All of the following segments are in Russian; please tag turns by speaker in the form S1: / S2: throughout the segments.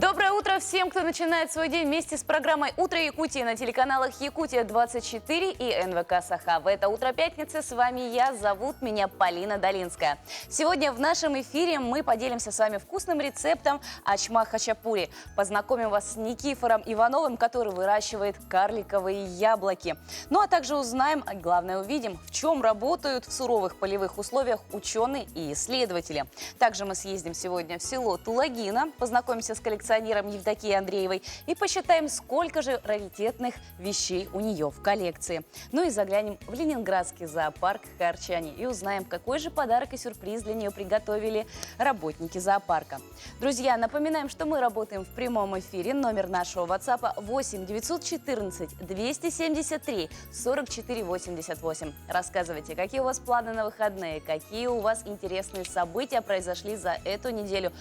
S1: Доброе утро всем, кто начинает свой день вместе с программой «Утро Якутии» на телеканалах «Якутия-24» и НВК «Саха». В это утро пятницы с вами я, зовут меня Полина Долинская. Сегодня в нашем эфире мы поделимся с вами вкусным рецептом ачма хачапури. Познакомим вас с Никифором Ивановым, который выращивает карликовые яблоки. Ну а также узнаем, а главное увидим, в чем работают в суровых полевых условиях ученые и исследователи. Также мы съездим сегодня в село Тулагино, познакомимся с коллекционером Евдокией Андреевой и посчитаем, сколько же раритетных вещей у нее в коллекции. Ну и заглянем в ленинградский зоопарк Харчани и узнаем, какой же подарок и сюрприз для нее приготовили работники зоопарка. Друзья, напоминаем, что мы работаем в прямом эфире. Номер нашего WhatsApp 8 914 273 44 88. Рассказывайте, какие у вас планы на выходные, какие у вас интересные события произошли за эту неделю.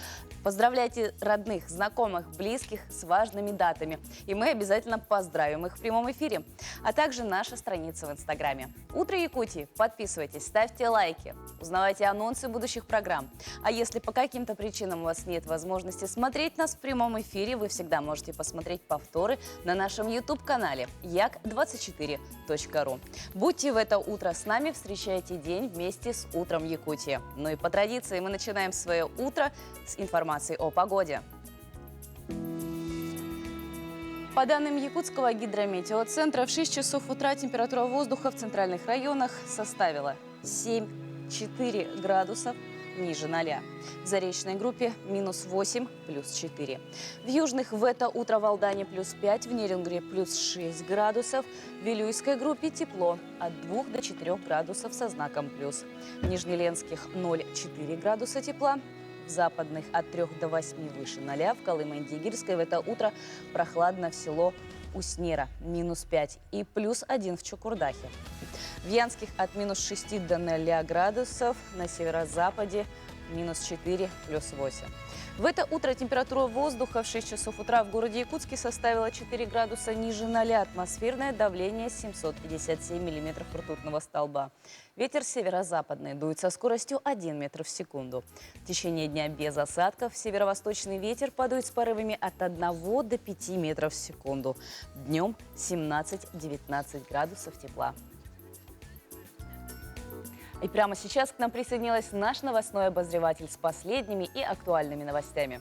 S1: Поздравляйте родных, знакомых, близких с важными датами. И мы обязательно поздравим их в прямом эфире. А также наша страница в Инстаграме. «Утро Якутии». Подписывайтесь, ставьте лайки, узнавайте анонсы будущих программ. А если по каким-то причинам у вас нет возможности смотреть нас в прямом эфире, вы всегда можете посмотреть повторы на нашем YouTube-канале yak24.ru. Будьте в это утро с нами, встречайте день вместе с «Утром Якутии». Ну и по традиции мы начинаем свое утро с информацией о погоде. По данным Якутского гидрометеоцентра, в 6 часов утра температура воздуха в центральных районах составила 7,4 градусов ниже 0. В Заречной группе -8, +4. В южных в это утро в Алдане +5, в Нерюнгре +6 градусов. В Вилюйской группе тепло от 2 до 4 градусов со знаком плюс. В Нижнеленских 0,4 градуса тепла. В западных от 3 до 8 выше 0. В Колымо-Индигирской в это утро прохладно в село Уснера -5 и +1 в Чукурдахе. В Янских от -6 до 0 градусов, на северо-западе -4, +8. В это утро температура воздуха в 6 часов утра в городе Якутске составила 4 градуса ниже 0. Атмосферное давление 757 миллиметров ртутного столба. Ветер северо-западный дует со скоростью 1 метр в секунду. В течение дня без осадков северо-восточный ветер подует с порывами от 1 до 5 метров в секунду. Днем 17-19 градусов тепла. И прямо сейчас к нам присоединилась наш новостной обозреватель с последними и актуальными новостями.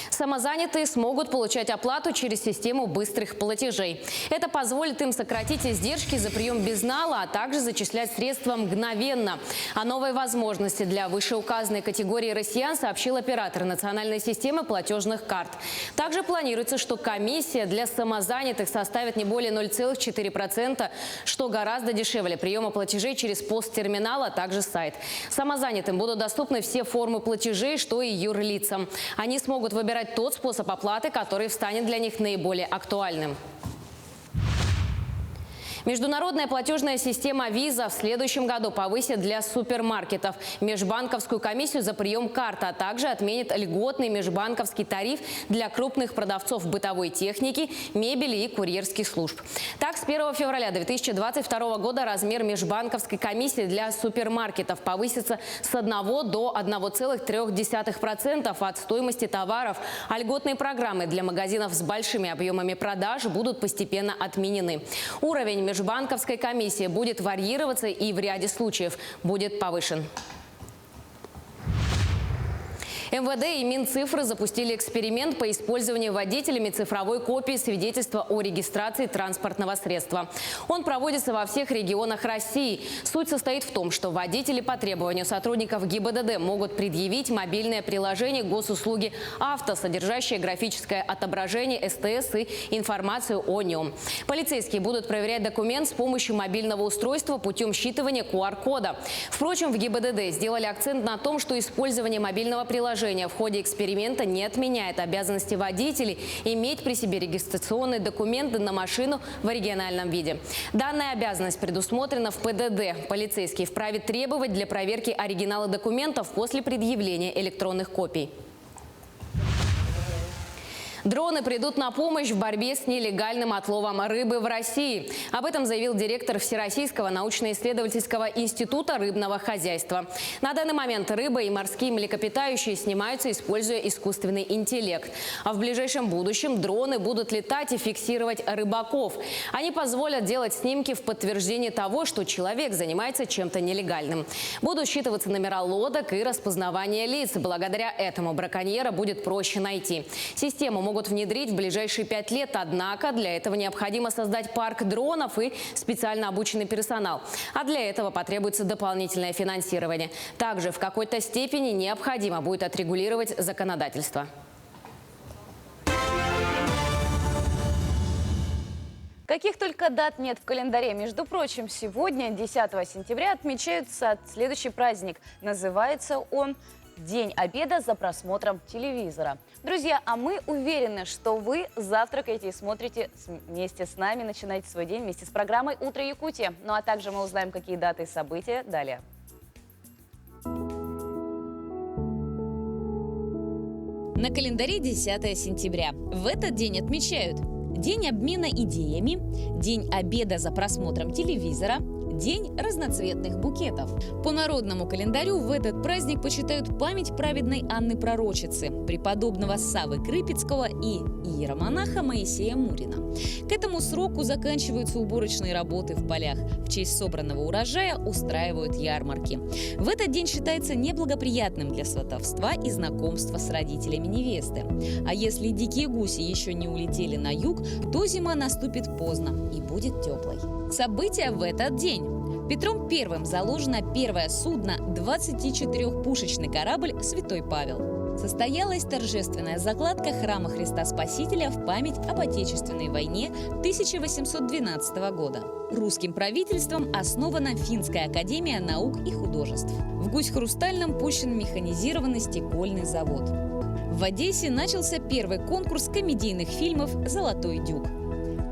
S2: Самозанятые смогут получать оплату через систему быстрых платежей. Это позволит им сократить издержки за прием безнала, а также зачислять средства мгновенно. О новой возможности для вышеуказанной категории россиян сообщил оператор национальной системы платежных карт. Также планируется, что комиссия для самозанятых составит не более 0,4%, что гораздо дешевле приема платежей через посттерминал, а также сайт. Самозанятым будут доступны все формы платежей, что и юрлицам. Они смогут выбирать тот способ оплаты, который станет для них наиболее актуальным. Международная платежная система Visa в следующем году повысит для супермаркетов межбанковскую комиссию за прием карт, а также отменит льготный межбанковский тариф для крупных продавцов бытовой техники, мебели и курьерских служб. Так, с 1 февраля 2022 года размер межбанковской комиссии для супермаркетов повысится с 1 до 1,3% от стоимости товаров, а льготные программы для магазинов с большими объемами продаж будут постепенно отменены. Уровень межбанковской комиссии будет варьироваться и в ряде случаев будет повышен. МВД и Минцифры запустили эксперимент по использованию водителями цифровой копии свидетельства о регистрации транспортного средства. Он проводится во всех регионах России. Суть состоит в том, что водители по требованию сотрудников ГИБДД могут предъявить мобильное приложение госуслуги «Авто», содержащее графическое отображение СТС и информацию о нем. Полицейские будут проверять документ с помощью мобильного устройства путем считывания QR-кода. Впрочем, в ГИБДД сделали акцент на том, что использование мобильного приложения в ходе эксперимента не отменяет обязанности водителей иметь при себе регистрационные документы на машину в оригинальном виде. Данная обязанность предусмотрена в ПДД. Полицейские вправе требовать для проверки оригинала документов после предъявления электронных копий. Дроны придут на помощь в борьбе с нелегальным отловом рыбы в России. Об этом заявил директор Всероссийского научно-исследовательского института рыбного хозяйства. На данный момент рыба и морские млекопитающие снимаются, используя искусственный интеллект. А в ближайшем будущем дроны будут летать и фиксировать рыбаков. Они позволят делать снимки в подтверждение того, что человек занимается чем-то нелегальным. Будут считываться номера лодок и распознавание лиц. Благодаря этому браконьера будет проще найти. Систему могут внедрить в ближайшие 5 лет, однако для этого необходимо создать парк дронов и специально обученный персонал. А для этого потребуется дополнительное финансирование. Также в какой-то степени необходимо будет отрегулировать законодательство.
S1: Каких только дат нет в календаре. Между прочим, сегодня, 10 сентября, отмечается следующий праздник. Называется он «День обеда за просмотром телевизора». Друзья, а мы уверены, что вы завтракаете и смотрите вместе с нами, начинаете свой день вместе с программой «Утро Якутия». Ну а также мы узнаем, какие даты и события далее.
S3: На календаре 10 сентября. В этот день отмечают День обмена идеями, День обеда за просмотром телевизора, День разноцветных букетов. По народному календарю в этот праздник почитают память праведной Анны Пророчицы, преподобного Саввы Крыпицкого и иеромонаха Моисея Мурина. К этому сроку заканчиваются уборочные работы в полях. В честь собранного урожая устраивают ярмарки. В этот день считается неблагоприятным для сватовства и знакомства с родителями невесты. А если дикие гуси еще не улетели на юг, то зима наступит поздно и будет теплой. События в этот день. Петром I заложено первое судно, 24-пушечный корабль «Святой Павел». Состоялась торжественная закладка храма Христа Спасителя в память об Отечественной войне 1812 года. Русским правительством основана Финская академия наук и художеств. В Гусь-Хрустальном пущен механизированный стекольный завод. В Одессе начался первый конкурс комедийных фильмов «Золотой дюк».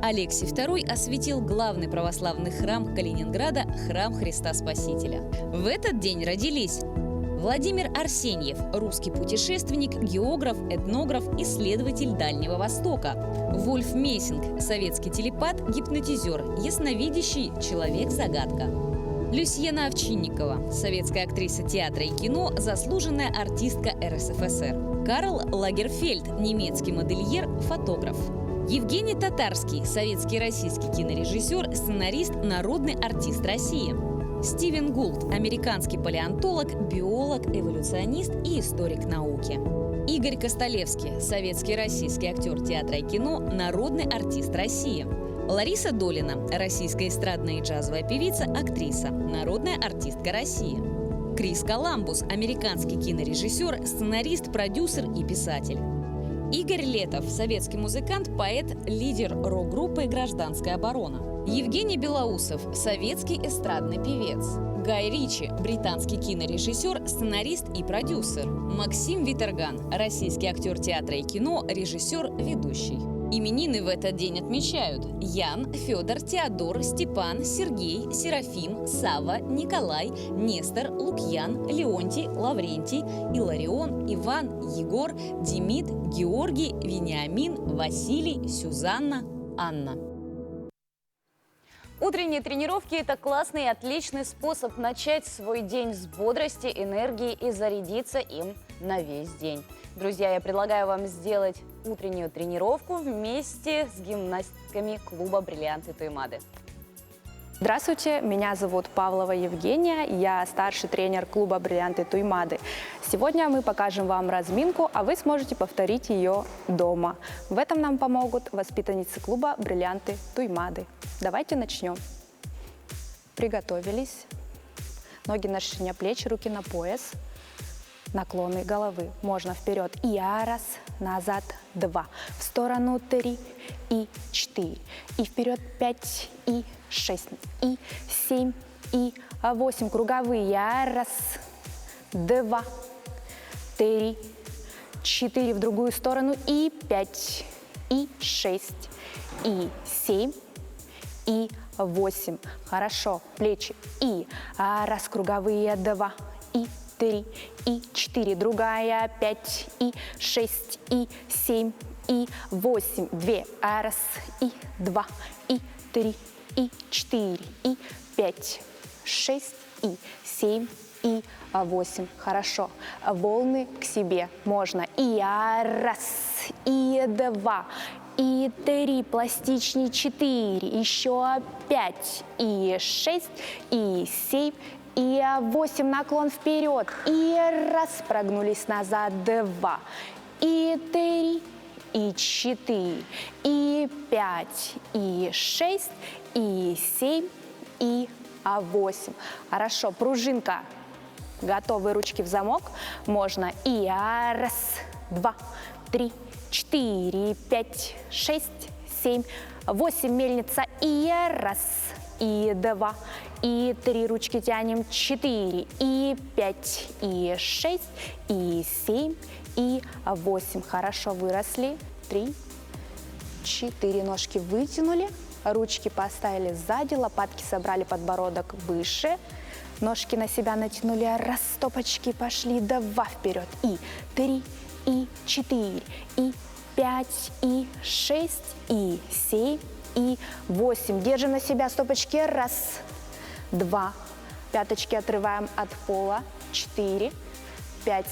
S3: Алексий II осветил главный православный храм Калининграда – храм Христа Спасителя. В этот день родились Владимир Арсеньев – русский путешественник, географ, этнограф, исследователь Дальнего Востока. Вольф Мессинг – советский телепат, гипнотизер, ясновидящий, человек-загадка. Люсьена Овчинникова – советская актриса театра и кино, заслуженная артистка РСФСР. Карл Лагерфельд – немецкий модельер, фотограф. Евгений Татарский – советский и российский кинорежиссер, сценарист, народный артист России. Стивен Гулд – американский палеонтолог, биолог, эволюционист и историк науки. Игорь Костолевский – советский и российский актер театра и кино, народный артист России. Лариса Долина – российская эстрадная и джазовая певица, актриса, народная артистка России. Крис Коламбус – американский кинорежиссер, сценарист, продюсер и писатель. Игорь Летов – советский музыкант, поэт, лидер рок-группы «Гражданская оборона». Евгений Белоусов – советский эстрадный певец. Гай Ричи – британский кинорежиссер, сценарист и продюсер. Максим Витерган – российский актер театра и кино, режиссер, ведущий. Именины в этот день отмечают Ян, Федор, Теодор, Степан, Сергей, Серафим, Савва, Николай, Нестор, Лукьян, Леонтий, Лаврентий, Иларион, Иван, Егор, Демид, Георгий, Вениамин, Василий, Сюзанна, Анна.
S1: Утренние тренировки – это классный и отличный способ начать свой день с бодрости, энергии и зарядиться им на весь день. Друзья, я предлагаю вам сделать утреннюю тренировку вместе с гимнастками клуба «Бриллианты Туймады».
S4: Здравствуйте, меня зовут Павлова Евгения, я старший тренер клуба «Бриллианты Туймады». Сегодня мы покажем вам разминку, а вы сможете повторить ее дома. В этом нам помогут воспитанницы клуба «Бриллианты Туймады». Давайте начнем. Приготовились. Ноги на ширине плеч, руки на пояс. Наклоны головы. Можно вперед и раз, назад 2, в сторону 3 и 4, и вперед 5 и 6, и 7 и 8. Круговые. Раз, 2, 3, 4 в другую сторону, и 5, и 6, и 7, и 8. Хорошо. Плечи. И раз, круговые 2, и 3, и 4, другая 5, и 6, и 7, и 8. 2. Раз, и 2, и 3, и 4, и 5, 6, и 7, и 8. Хорошо. Волны к себе можно. И раз, и 2, и 3, пластичнее 4, еще 5, и 6, и 7, и 8. Наклон вперед. И раз, прогнулись назад, 2, и 3, и 4, и 5, и 6, и 7, и 8. Хорошо, пружинка. Готовы, ручки в замок. Можно и раз, 2, 3, 4, 5, 6, 7, 8. Мельница. И раз, и 2, и 3. Ручки тянем. 4, и 5, и 6, и 7, и 8. Хорошо, выросли. 3, 4. Ножки вытянули. Ручки поставили сзади, лопатки собрали, подбородок выше. Ножки на себя натянули, раз, стопочки пошли, 2 вперед. И 3, и 4, и 5, и 6, и 7, и 8. Держим на себя стопочки, раз, 2. Пяточки отрываем от пола, 4, 5.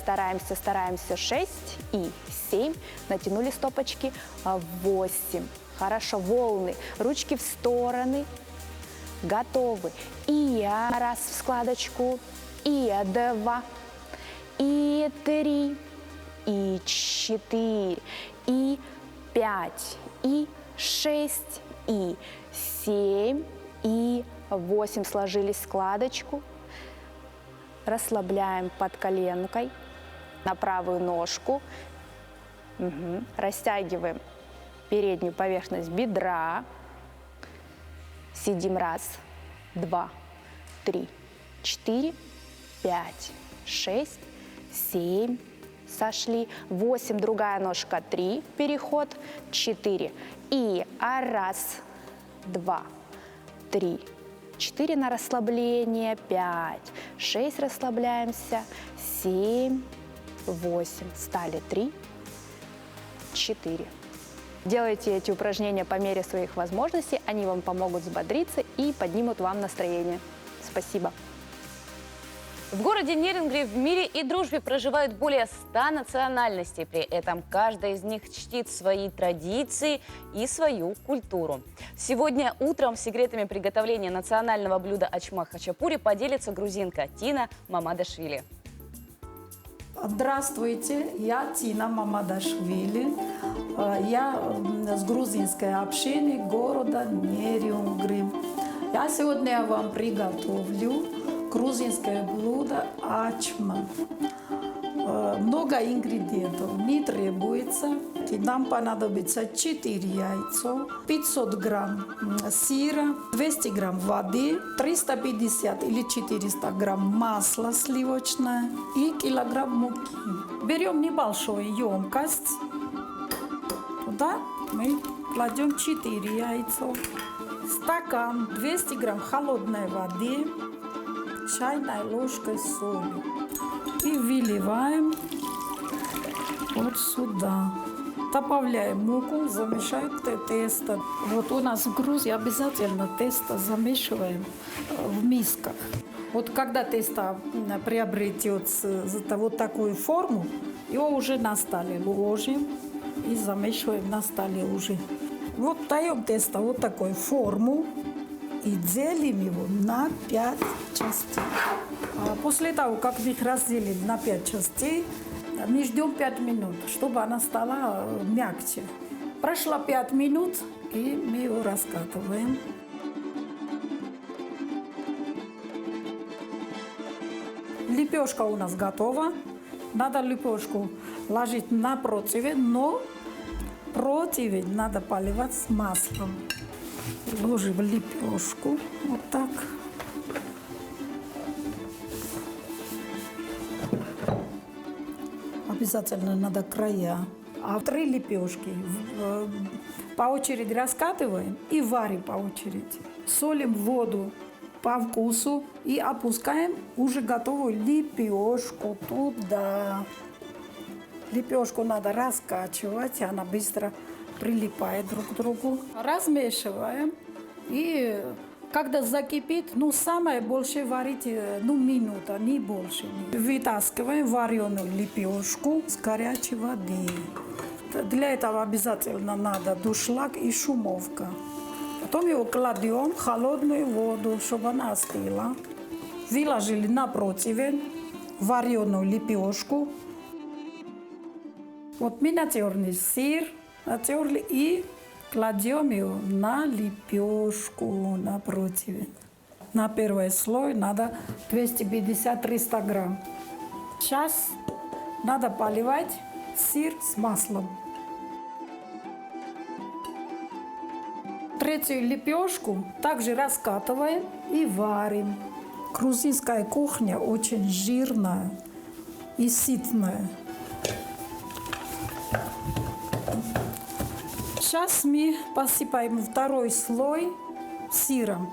S4: Стараемся, 6, и 7. Натянули стопочки, 8. Хорошо, волны, ручки в стороны. Готовы. И раз в складочку, и 2, и 3, и 4, и 5, и 6, и 7, и 8. Сложили складочку. Расслабляем под коленкой на правую ножку. Угу. Растягиваем переднюю поверхность бедра. Сидим раз, 2, 3, 4, 5, 6, 7. Сошли. 8. Другая ножка. 3. Переход. 4. И раз, 2, 3, 4 на расслабление. 5, 6. Расслабляемся. 7, 8. Встали. 3, 4. Делайте эти упражнения по мере своих возможностей, они вам помогут взбодриться и поднимут вам настроение. Спасибо.
S1: В городе Нерюнгри в мире и дружбе проживают более 100 национальностей. При этом каждая из них чтит свои традиции и свою культуру. Сегодня утром секретами приготовления национального блюда ачма хачапури поделится грузинка Тина Мамадашвили.
S5: Здравствуйте, я Тина Мамадашвили. Я с грузинской общины города Нерюнгри. Я сегодня вам приготовлю грузинское блюдо ачма. Много ингредиентов не требуется. Нам понадобится 4 яйца, 500 грамм сыра, 200 грамм воды, 350 или 400 грамм масла сливочное и килограмм муки. Берем небольшую емкость. Туда мы кладем 4 яйца, стакан, 200 грамм холодной воды, чайной ложкой соли. И выливаем вот сюда. Добавляем муку, замешаем тесто. Вот у нас в Грузии обязательно тесто замешиваем в мисках. Вот когда тесто приобретет вот такую форму, его уже на столе ложим и замешиваем на столе уже. Вот даем тесто вот такую форму и делим его на 5 частей. После того, как мы их разделили на 5 частей, мы ждем 5 минут, чтобы она стала мягче. Прошло 5 минут, и мы его раскатываем. Лепешка у нас готова. Надо лепешку ложить на противень, но противень надо поливать с маслом. Ложим лепешку вот так. Обязательно надо края. А 3 лепешки по очереди раскатываем и варим по очереди. Солим воду по вкусу и опускаем уже готовую лепешку туда. Лепешку надо раскачивать, она быстро прилипает друг к другу. Размешиваем. И когда закипит, самое больше варить, минута, не больше. Вытаскиваем вареную лепешку с горячей воды. Для этого обязательно надо дуршлаг и шумовка. Потом его кладем в холодную воду, чтобы она остыла. Выложили на противень вареную лепешку. Вот миниатюрный сыр натерли и кладем его на лепешку, на противень. На первый слой надо 250-300 грамм. Сейчас надо поливать сыр с маслом. Третью лепешку также раскатываем и варим. Грузинская кухня очень жирная и сытная. Сейчас мы посыпаем второй слой сыром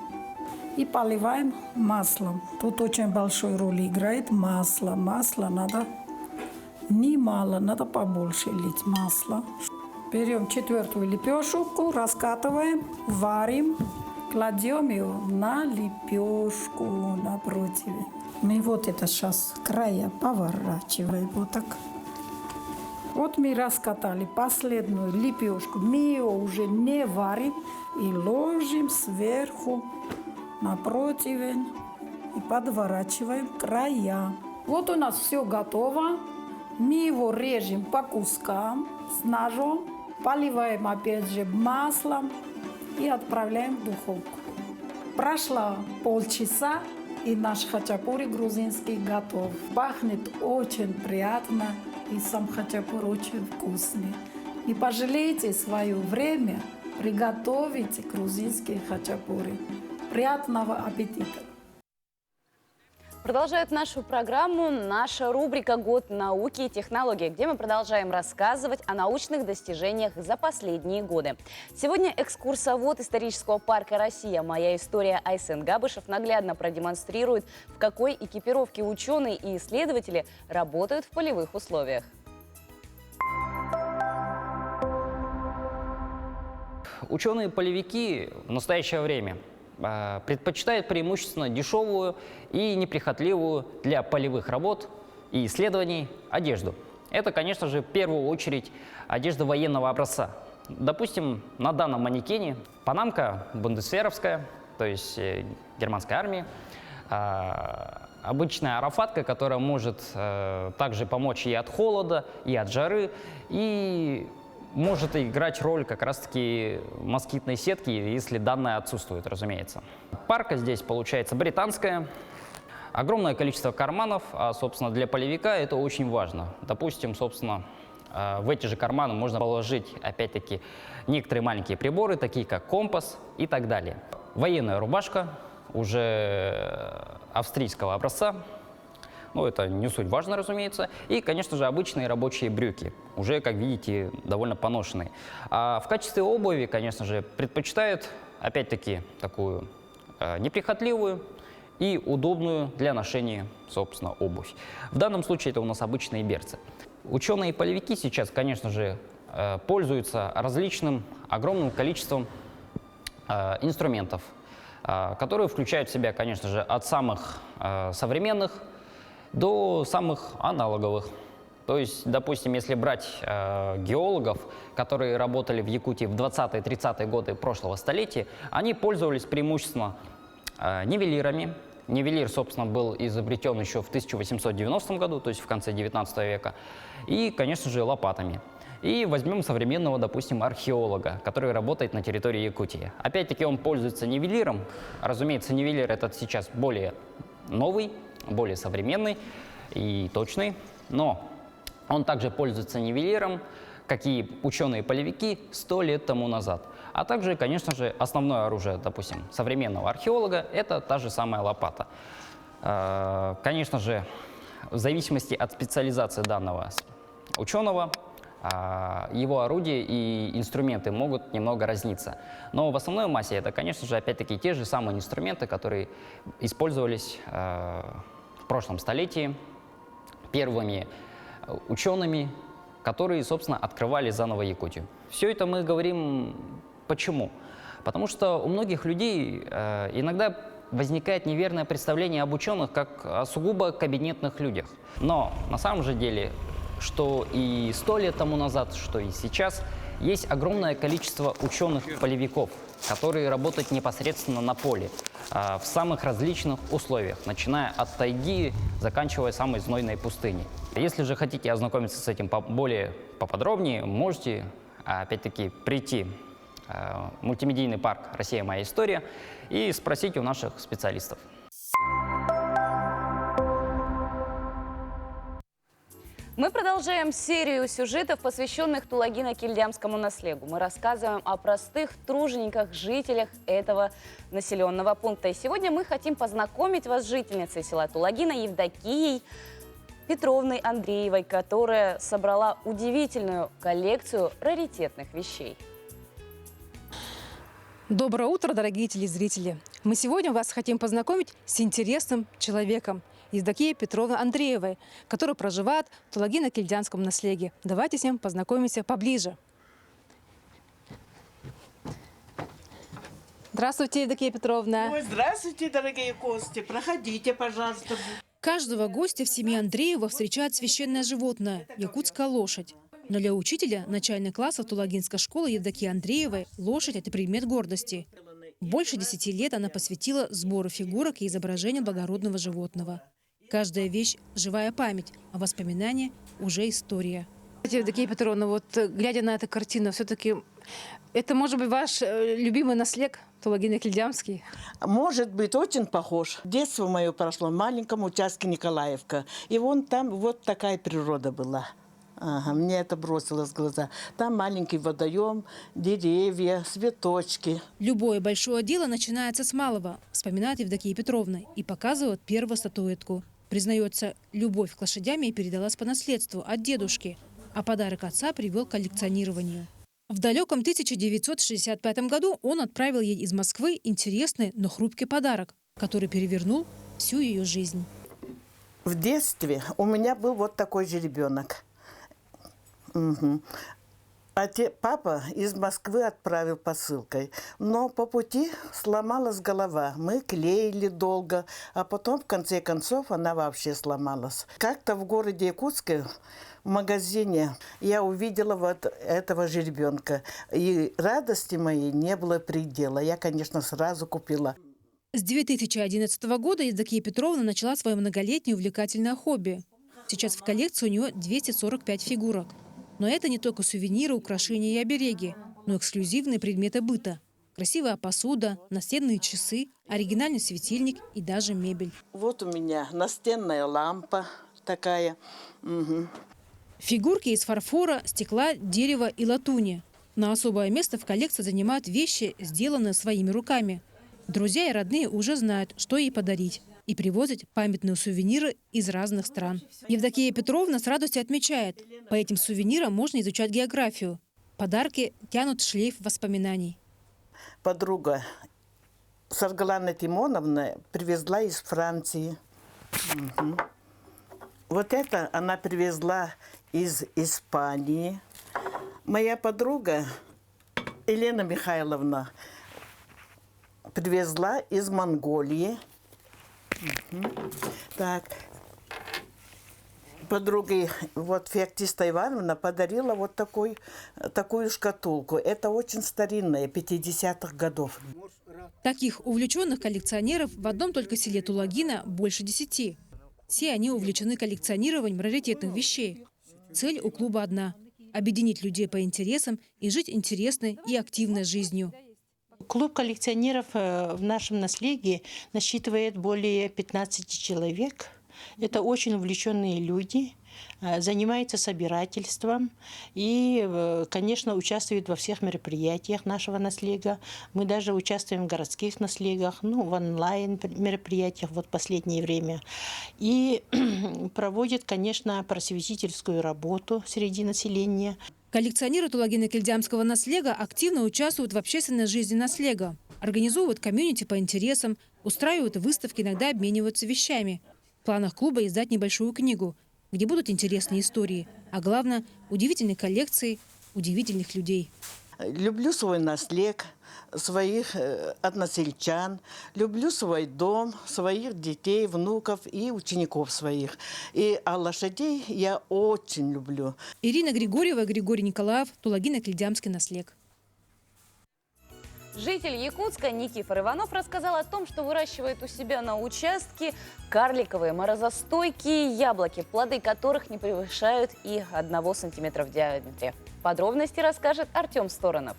S5: и поливаем маслом. Тут очень большую роль играет масло. Масло надо немало, надо побольше лить масла. Берем четвертую лепешку, раскатываем, варим, кладем ее на лепешку, на противень. Мы вот это сейчас края поворачиваем вот так. Вот мы раскатали последнюю лепешку. Мы ее уже не варим и ложим сверху на противень и подворачиваем края. Вот у нас все готово. Мы его режем по кускам с ножом, поливаем опять же маслом и отправляем в духовку. Прошло полчаса, и наш хачапури грузинский готов. Пахнет очень приятно, и сам хачапури очень вкусный. Не пожалейте свое время, приготовите грузинский хачапури. Приятного аппетита!
S1: Продолжает нашу программу наша рубрика «Год науки и технологий», где мы продолжаем рассказывать о научных достижениях за последние годы. Сегодня экскурсовод исторического парка «Россия. Моя история» Айсен Габышев наглядно продемонстрирует, в какой экипировке ученые и исследователи работают в полевых условиях.
S6: Ученые-полевики в настоящее время предпочитают преимущественно дешевую и неприхотливую для полевых работ и исследований одежду. Это, конечно же, в первую очередь одежда военного образца. Допустим, на данном манекене панамка бундесверовская, то есть германской армии, обычная арафатка, которая может также помочь и от холода, и от жары, и может играть роль как раз-таки москитной сетки, если данная отсутствует, разумеется. Парка здесь получается британская. Огромное количество карманов, а, собственно, для полевика это очень важно. Допустим, собственно, в эти же карманы можно положить, опять-таки, некоторые маленькие приборы, такие как компас и так далее. Военная рубашка, уже австрийского образца. Ну, это не суть важно, разумеется. И, конечно же, обычные рабочие брюки, уже, как видите, довольно поношенные. А в качестве обуви, конечно же, предпочитают, опять-таки, такую неприхотливую и удобную для ношения, собственно, обувь. В данном случае это у нас обычные берцы. Ученые-полевики сейчас, конечно же, пользуются различным огромным количеством инструментов, которые включают в себя, конечно же, от самых современных до самых аналоговых. То есть, допустим, если брать геологов, которые работали в Якутии в 20-30-е годы прошлого столетия, они пользовались преимущественно нивелирами. Нивелир, собственно, был изобретен еще в 1890 году, то есть в конце 19 века, и, конечно же, лопатами. И возьмем современного, допустим, археолога, который работает на территории Якутии. Опять-таки он пользуется нивелиром. Разумеется, нивелир этот сейчас более новый, более современный и точный, но он также пользуется нивелиром, какие ученые-полевики 100 лет тому назад. А также, конечно же, основное оружие, допустим, современного археолога – это та же самая лопата. Конечно же, в зависимости от специализации данного ученого, его орудия и инструменты могут немного разниться. Но в основной массе это, конечно же, опять-таки те же самые инструменты, которые использовались в прошлом столетии первыми учеными которые, собственно, открывали заново Якутию. Все это мы говорим почему? Потому что у многих людей иногда возникает неверное представление об ученых как о сугубо кабинетных людях. Но на самом же деле, что и 100 лет тому назад, что и сейчас, есть огромное количество ученых-полевиков, которые работают непосредственно на поле, в самых различных условиях, начиная от тайги, заканчивая самой знойной пустыней. Если же хотите ознакомиться с этим более поподробнее, можете, опять-таки, прийти в мультимедийный парк «Россия. Моя история» и спросить у наших специалистов.
S1: Мы продолжаем серию сюжетов, посвященных Тулагино-Кильдямскому наследию. Мы рассказываем о простых тружениках, жителях этого населенного пункта. И сегодня мы хотим познакомить вас с жительницей села Тулагино Евдокией Петровной Андреевой, которая собрала удивительную коллекцию раритетных вещей.
S7: Доброе утро, дорогие телезрители! Мы сегодня вас хотим познакомить с интересным человеком, Евдокией Петровной Андреевой, которая проживает в Тулагино-Кильдямском наследии. Давайте с ним познакомимся поближе. Здравствуйте, Евдокия Петровна!
S8: Ой, здравствуйте, дорогие гости! Проходите, пожалуйста.
S7: Каждого гостя в семье Андреева встречает священное животное – якутская лошадь. Но для учителя начальных классов Тулагинской школы Евдокии Андреевой лошадь – это предмет гордости. Больше 10 лет она посвятила сбору фигурок и изображению благородного животного. Каждая вещь – живая память, а воспоминания – уже история. Евдокия Петровна, вот глядя на эту картину, все-таки это может быть ваш любимый наследник Тулагино-Кильдямский?
S8: Может быть, очень похож. Детство мое прошло в маленьком участке Николаевка. И вон там вот такая природа была. Ага, мне это бросилось в глаза. Там маленький водоем, деревья, цветочки.
S7: Любое большое дело начинается с малого, вспоминает Евдокия Петровна и показывает первую статуэтку. Признается, любовь к лошадям ей передалась по наследству от дедушки, а подарок отца привел к коллекционированию. В далеком 1965 году он отправил ей из Москвы интересный, но хрупкий подарок, который перевернул всю ее жизнь.
S8: В детстве у меня был вот такой жеребенок. Угу. Папа из Москвы отправил посылкой, но по пути сломалась голова. Мы клеили долго, а потом, в конце концов, она вообще сломалась. Как-то в городе Якутске в магазине я увидела вот этого жеребенка, и радости моей не было предела. Я, конечно, сразу купила.
S7: С 2011 года Евдокия Петровна начала свое многолетнее увлекательное хобби. Сейчас в коллекции у нее 245 фигурок. Но это не только сувениры, украшения и обереги, но эксклюзивные предметы быта. Красивая посуда, настенные часы, оригинальный светильник и даже мебель.
S8: Вот у меня настенная лампа такая. Угу.
S7: Фигурки из фарфора, стекла, дерева и латуни. Но особое место в коллекции занимают вещи, сделанные своими руками. Друзья и родные уже знают, что ей подарить, и привозят памятные сувениры из разных стран. Евдокия Петровна с радостью отмечает, по этим сувенирам можно изучать географию. Подарки тянут шлейф воспоминаний.
S8: Подруга Саргалана Тимоновна привезла из Франции. Угу. Вот это она привезла из Испании. Моя подруга Елена Михайловна привезла из Монголии. Угу. Так. Подруга вот Феоктиста Ивановна подарила вот такую шкатулку. Это очень старинная, 50-х годов.
S7: Таких увлеченных коллекционеров в одном только селе Тулагино больше 10. Все они увлечены коллекционированием раритетных вещей. Цель у клуба одна – объединить людей по интересам и жить интересной и активной жизнью.
S9: Клуб коллекционеров в нашем наследии насчитывает более 15 человек. Это очень увлеченные люди, занимаются собирательством и, конечно, участвуют во всех мероприятиях нашего наследия. Мы даже участвуем в городских наследиях, в онлайн-мероприятиях в последнее время. И проводят, конечно, просветительскую работу среди населения.
S7: Коллекционеры Тулагино-Кильдямского наследия активно участвуют в общественной жизни наследия, организовывают комьюнити по интересам, устраивают выставки, иногда обмениваются вещами. В планах клуба издать небольшую книгу, где будут интересные истории А главное – удивительной коллекции удивительных людей.
S8: Люблю свой наследие, своих односельчан, люблю свой дом, своих детей, внуков и учеников своих. А лошадей я очень люблю.
S7: Ирина Григорьева, Григорий Николаев, Тулагино-Клидямский наследие.
S1: Житель Якутска Никифор Иванов рассказал о том, что выращивает у себя на участке карликовые морозостойкие яблоки, плоды которых не превышают и 1 сантиметра в диаметре. Подробности расскажет Артем Сторонов.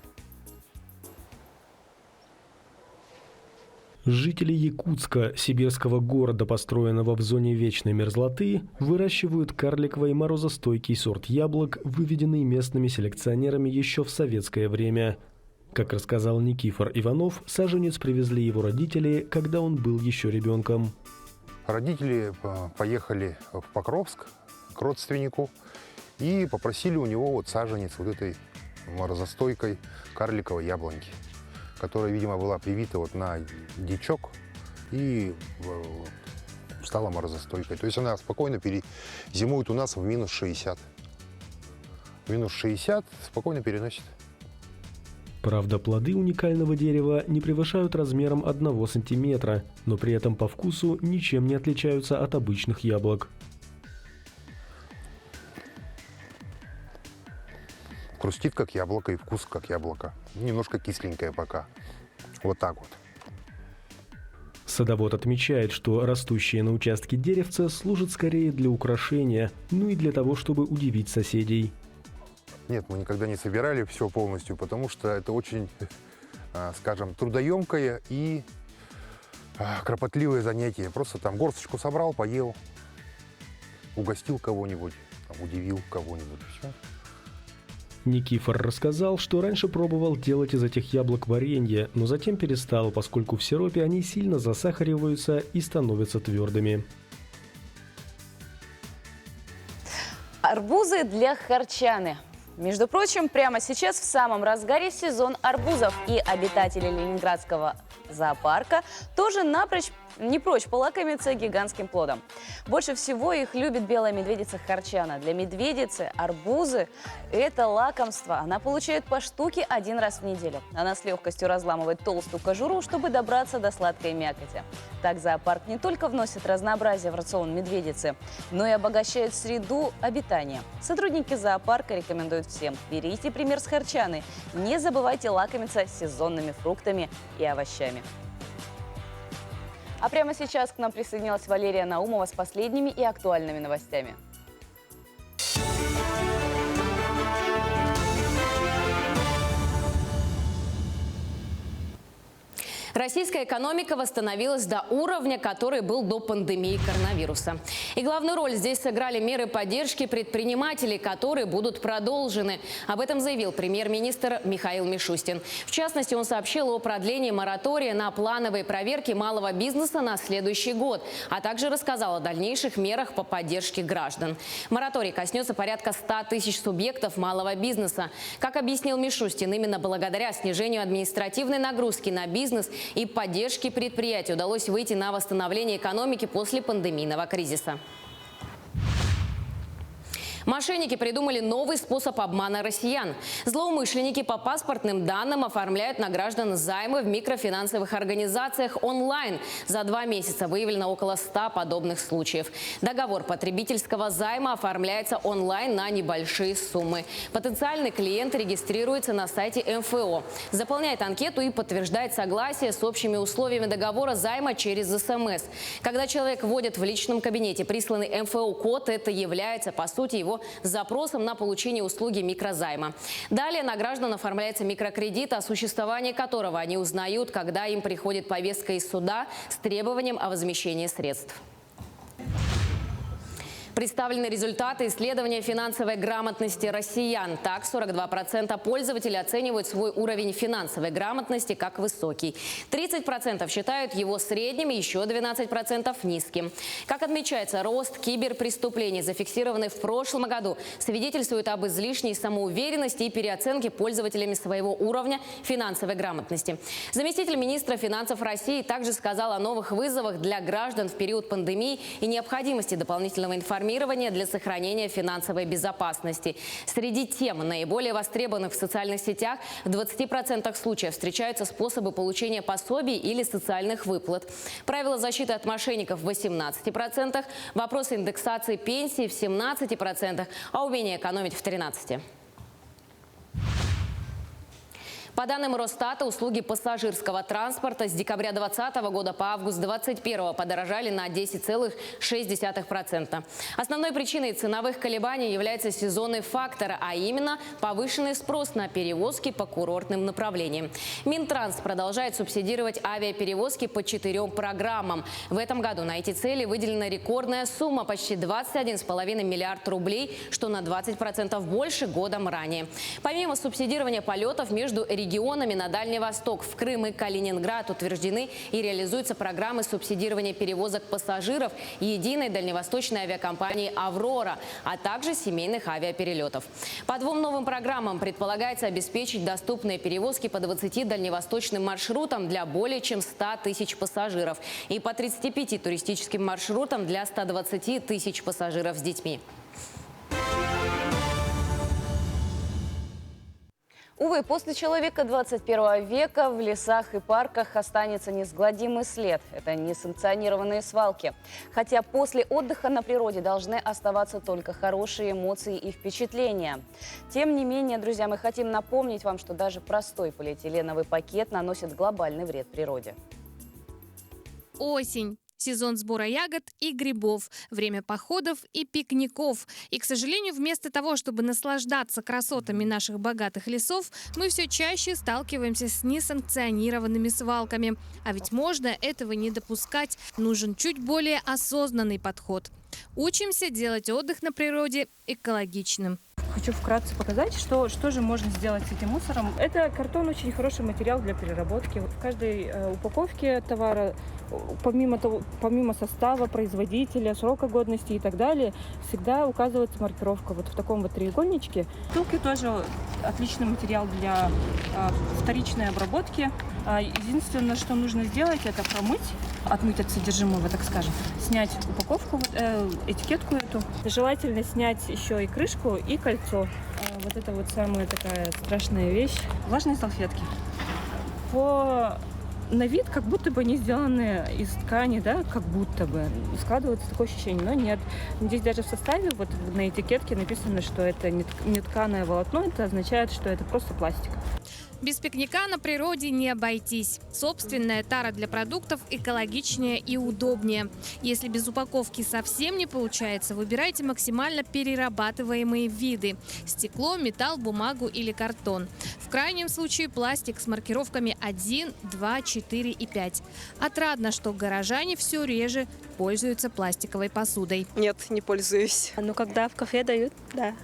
S10: Жители Якутска, сибирского города, построенного в зоне вечной мерзлоты, выращивают карликовый морозостойкий сорт яблок, выведенный местными селекционерами еще в советское время. Как рассказал Никифор Иванов, саженец привезли его родители, когда он был еще ребенком.
S11: Родители поехали в Покровск к родственнику и попросили у него вот саженец вот этой морозостойкой карликовой яблоньки, которая, видимо, была привита вот на дичок и стала морозостойкой. То есть она спокойно зимует у нас в минус 60. Минус 60 спокойно переносит.
S10: Правда, плоды уникального дерева не превышают размером 1 сантиметра, но при этом по вкусу ничем не отличаются от обычных яблок.
S11: Хрустит как яблоко и вкус как яблоко. Немножко кисленькое пока. Вот так вот.
S10: Садовод отмечает, что растущие на участке деревца служат скорее для украшения, ну и для того, чтобы удивить соседей.
S11: Нет, мы никогда не собирали все полностью, потому что это очень, скажем, трудоемкое и кропотливое занятие. Просто там горсточку собрал, поел, угостил кого-нибудь, удивил кого-нибудь. Все.
S10: Никифор рассказал, что раньше пробовал делать из этих яблок варенье, но затем перестал, поскольку в сиропе они сильно засахариваются и становятся твердыми.
S1: Арбузы для харчаны. Между прочим, прямо сейчас в самом разгаре сезон арбузов, и обитатели Ленинградского зоопарка тоже не прочь полакомиться гигантским плодом. Больше всего их любит белая медведица харчана. Для медведицы арбузы – это лакомство. Она получает по штуке 1 раз в неделю. Она с легкостью разламывает толстую кожуру, чтобы добраться до сладкой мякоти. Так зоопарк не только вносит разнообразие в рацион медведицы, но и обогащает среду обитания. Сотрудники зоопарка рекомендуют всем: берите пример с харчаны. Не забывайте лакомиться сезонными фруктами и овощами. А прямо сейчас к нам присоединилась Валерия Наумова с последними и актуальными новостями.
S2: Российская экономика восстановилась до уровня, который был до пандемии коронавируса. И главную роль здесь сыграли меры поддержки предпринимателей, которые будут продолжены. Об этом заявил премьер-министр Михаил Мишустин. В частности, он сообщил о продлении моратория на плановые проверки малого бизнеса на следующий год, а также рассказал о дальнейших мерах по поддержке граждан. Мораторий коснется порядка 100 тысяч субъектов малого бизнеса. Как объяснил Мишустин, именно благодаря снижению административной нагрузки на бизнес и поддержке предприятий удалось выйти на восстановление экономики после пандемийного кризиса. Мошенники придумали новый способ обмана россиян. Злоумышленники по паспортным данным оформляют на граждан займы в микрофинансовых организациях онлайн. За 2 месяца выявлено около 100 подобных случаев. Договор потребительского займа оформляется онлайн на небольшие суммы. Потенциальный клиент регистрируется на сайте МФО, заполняет анкету и подтверждает согласие с общими условиями договора займа через СМС. Когда человек вводит в личном кабинете присланный МФО код, это является, по сути, его запросом на получение услуги микрозайма. Далее на граждан оформляется микрокредит, о существовании которого они узнают, когда им приходит повестка из суда с требованием о возмещении средств. Представлены результаты исследования финансовой грамотности россиян. Так, 42% пользователей оценивают свой уровень финансовой грамотности как высокий. 30% считают его средним, еще 12% низким. Как отмечается, рост киберпреступлений, зафиксированный в прошлом году, свидетельствует об излишней самоуверенности и переоценке пользователями своего уровня финансовой грамотности. Заместитель министра финансов России также сказал о новых вызовах для граждан в период пандемии и необходимости дополнительного информирования информирование для сохранения финансовой безопасности. Среди тем, наиболее востребованных в социальных сетях, в 20% случаев встречаются способы получения пособий или социальных выплат. Правила защиты от мошенников в 18%, вопросы индексации пенсии в 17%, а умение экономить в 13%. По данным Росстата, услуги пассажирского транспорта с декабря 2020 года по август 2021 подорожали на 10,6%. Основной причиной ценовых колебаний является сезонный фактор, а именно повышенный спрос на перевозки по курортным направлениям. Минтранс продолжает субсидировать авиаперевозки по 4 программам. В этом году на эти цели выделена рекордная сумма – почти 21,5 миллиард рублей, что на 20% больше годом ранее. Помимо субсидирования полетов между регионами на Дальний Восток, в Крым и Калининград утверждены и реализуются программы субсидирования перевозок пассажиров единой дальневосточной авиакомпании «Аврора», а также семейных авиаперелетов. По 2 новым программам предполагается обеспечить доступные перевозки по 20 дальневосточным маршрутам для более чем 100 тысяч пассажиров и по 35 туристическим маршрутам для 120 тысяч пассажиров с детьми.
S1: Увы, после человека 21 века в лесах и парках останется неизгладимый след. Это несанкционированные свалки. Хотя после отдыха на природе должны оставаться только хорошие эмоции и впечатления. Тем не менее, друзья, мы хотим напомнить вам, что даже простой полиэтиленовый пакет наносит глобальный вред природе.
S12: Осень. Сезон сбора ягод и грибов, время походов и пикников. И, к сожалению, вместо того, чтобы наслаждаться красотами наших богатых лесов, мы все чаще сталкиваемся с несанкционированными свалками. А ведь можно этого не допускать. Нужен чуть более осознанный подход. Учимся делать отдых на природе экологичным.
S13: Хочу вкратце показать, что же можно сделать с этим мусором. Это картон очень хороший материал для переработки. В каждой упаковке товара, помимо состава, производителя, срока годности и так далее, всегда указывается маркировка вот в таком вот треугольничке. Бутылки тоже отличный материал для вторичной обработки. Единственное, что нужно сделать, это отмыть от содержимого, так скажем, снять упаковку, этикетку эту. Желательно снять еще и крышку, и кольцо. Вот это вот самая такая страшная вещь. Влажные салфетки. На вид как будто бы они сделаны из ткани, да, как будто бы. Складывается такое ощущение, но нет. Здесь даже в составе, вот на этикетке написано, что это не тканое волокно, это означает, что это просто пластик.
S12: Без пикника на природе не обойтись. Собственная тара для продуктов экологичнее и удобнее. Если без упаковки совсем не получается, выбирайте максимально перерабатываемые виды – стекло, металл, бумагу или картон. В крайнем случае пластик с маркировками 1, 2, 4 и 5. Отрадно, что горожане все реже пользуются пластиковой посудой.
S14: Нет, не пользуюсь.
S13: Ну, когда в кафе дают, да.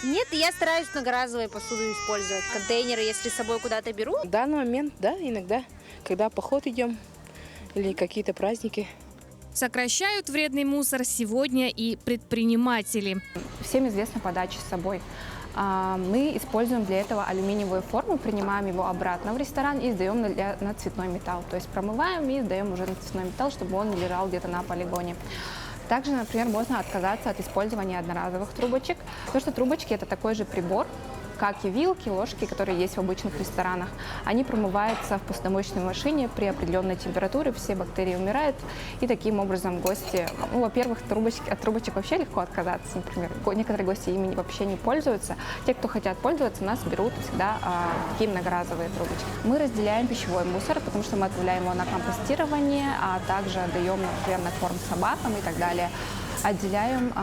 S15: Нет, я стараюсь многоразовую посуду использовать. Контейнеры, если с собой куда-то беру.
S14: В данный момент, да, иногда, когда в поход идем или какие-то праздники.
S12: Сокращают вредный мусор сегодня и предприниматели.
S4: Всем известна подача с собой. Мы используем для этого алюминиевую форму, принимаем его обратно в ресторан и сдаем на цветной металл. То есть промываем и сдаем уже на цветной металл, чтобы он не лежал где-то на полигоне. Также, например, можно отказаться от использования одноразовых трубочек, потому что трубочки – это такой же прибор, как и вилки, ложки, которые есть в обычных ресторанах. Они промываются в посудомоечной машине при определенной температуре, все бактерии умирают, и таким образом гости, во-первых, от трубочек вообще легко отказаться, например, некоторые гости ими вообще не пользуются. Те, кто хотят пользоваться, нас берут всегда такие многоразовые трубочки. Мы разделяем пищевой мусор, потому что мы отправляем его на компостирование, а также отдаем, например, на корм собакам и так далее. Отделяем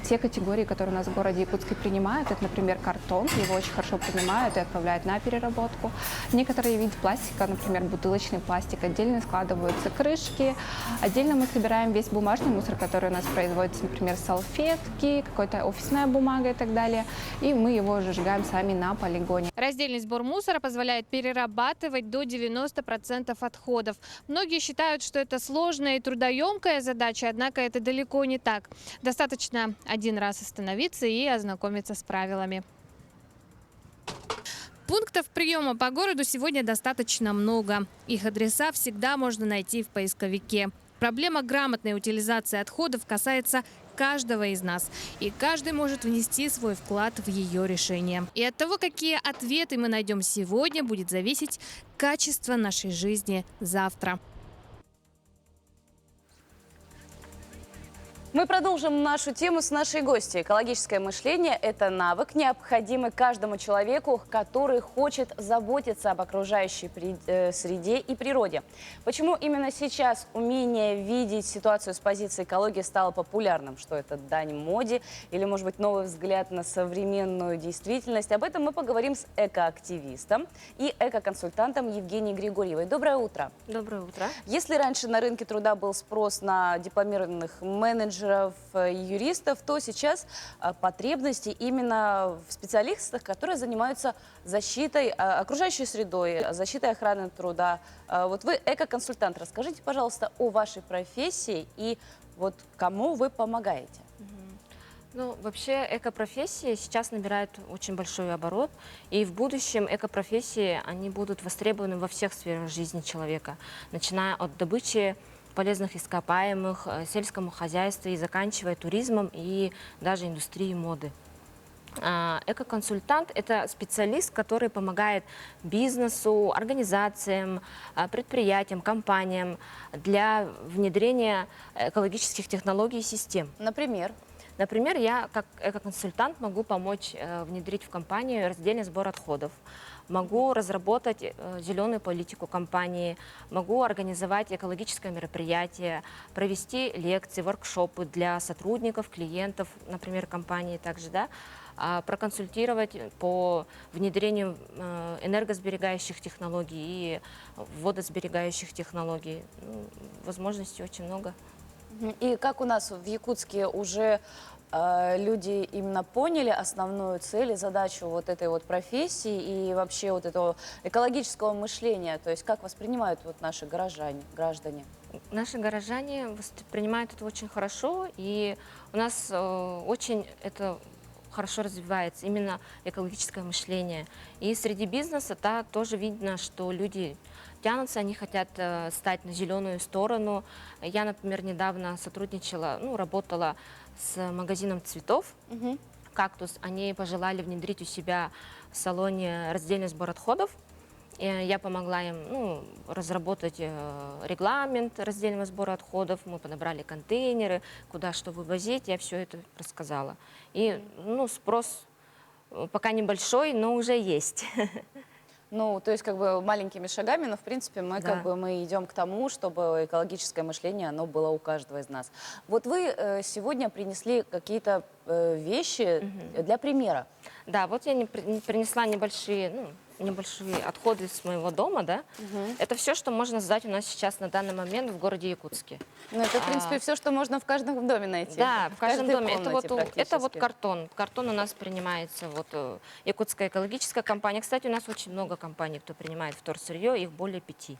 S4: те категории, которые у нас в городе Якутске принимают. Это, например, картон. Его очень хорошо принимают и отправляют на переработку. Некоторые виды пластика, например, бутылочный пластик, отдельно складываются крышки. Отдельно мы собираем весь бумажный мусор, который у нас производится, например, салфетки, какая-то офисная бумага и так далее. И мы его уже сжигаем сами на полигоне.
S12: Раздельный сбор мусора позволяет перерабатывать до 90% отходов. Многие считают, что это сложная и трудоемкая задача, однако это далеко не так. Достаточно один раз остановиться и ознакомиться с правилами. Пунктов приема по городу сегодня достаточно много. Их адреса всегда можно найти в поисковике. Проблема грамотной утилизации отходов касается каждого из нас. И каждый может внести свой вклад в ее решение. И от того, какие ответы мы найдем сегодня, будет зависеть качество нашей жизни завтра.
S1: Мы продолжим нашу тему с нашей гостьей. Экологическое мышление – это навык, необходимый каждому человеку, который хочет заботиться об окружающей среде и природе. Почему именно сейчас умение видеть ситуацию с позиции экологии стало популярным? Что это дань моде или, может быть, новый взгляд на современную действительность? Об этом мы поговорим с экоактивистом и экоконсультантом Евгенией Григорьевой. Доброе утро.
S16: Доброе утро.
S1: Если раньше на рынке труда был спрос на дипломированных менеджеров и юристов, то сейчас потребности именно в специалистах, которые занимаются защитой окружающей средой, защитой охраны труда. Вот вы экоконсультант. Расскажите, пожалуйста, о вашей профессии и вот кому вы помогаете.
S16: Ну, вообще экопрофессии сейчас набирают очень большой оборот, и в будущем экопрофессии, они будут востребованы во всех сферах жизни человека, начиная от добычи полезных ископаемых, сельскому хозяйству и заканчивая туризмом и даже индустрией моды. Экоконсультант – это специалист, который помогает бизнесу, организациям, предприятиям, компаниям для внедрения экологических технологий и систем.
S1: Например?
S16: Например, я как экоконсультант могу помочь внедрить в компанию раздельный сбор отходов, могу разработать зеленую политику компании, могу организовать экологическое мероприятие, провести лекции, воркшопы для сотрудников, клиентов, например, компании также, да, проконсультировать по внедрению энергосберегающих технологий и водосберегающих технологий. Ну, возможностей очень много.
S1: И как у нас в Якутске уже люди именно поняли основную цель и задачу вот этой вот профессии и вообще вот этого экологического мышления? То есть как воспринимают вот наши граждане?
S16: Наши горожане воспринимают это очень хорошо, и у нас очень это хорошо развивается, именно экологическое мышление. И среди бизнеса тоже видно, что люди тянутся, они хотят стать на зеленую сторону. Я, например, недавно сотрудничала, работала с магазином цветов «Кактус». Они пожелали внедрить у себя в салоне раздельный сбор отходов. И я помогла им разработать регламент раздельного сбора отходов. Мы подобрали контейнеры, куда что вывозить. Я все это рассказала. И спрос пока небольшой, но уже есть.
S1: Ну, то есть как бы маленькими шагами, но в принципе мы мы идем к тому, чтобы экологическое мышление, оно было у каждого из нас. Вот вы сегодня принесли какие-то вещи для примера.
S16: Да, вот я принесла небольшие отходы с моего дома, да. Это все, что можно сдать у нас сейчас на данный момент в городе Якутске.
S1: Ну, это, в принципе, все, что можно в каждом доме найти.
S16: Да, в каждом доме. Это вот
S1: практически.
S16: картон. Картон у нас принимается, Якутская экологическая компания. Кстати, у нас очень много компаний, кто принимает вторсырье, их более 5.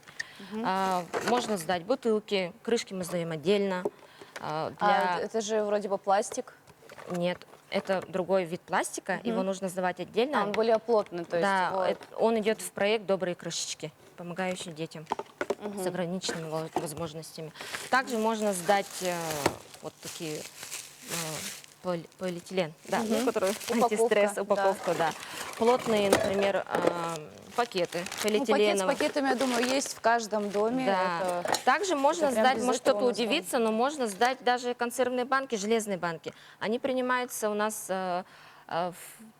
S16: Можно сдать бутылки, крышки мы сдаем отдельно.
S1: Это же вроде бы пластик.
S16: Нет. Это другой вид пластика, его нужно сдавать отдельно.
S1: Он более плотный, то есть.
S16: Да, он идет в проект «Добрые крышечки», помогающий детям с ограниченными возможностями. Также можно сдать вот такие полиэтилен, который антистресс, упаковка, да. Плотные, например, пакеты полиэтиленовые.
S1: Пакет с пакетами, я думаю, есть в каждом доме.
S16: Да. Также можно сдать, может кто-то удивится, но можно сдать даже консервные банки, железные банки. Они принимаются у нас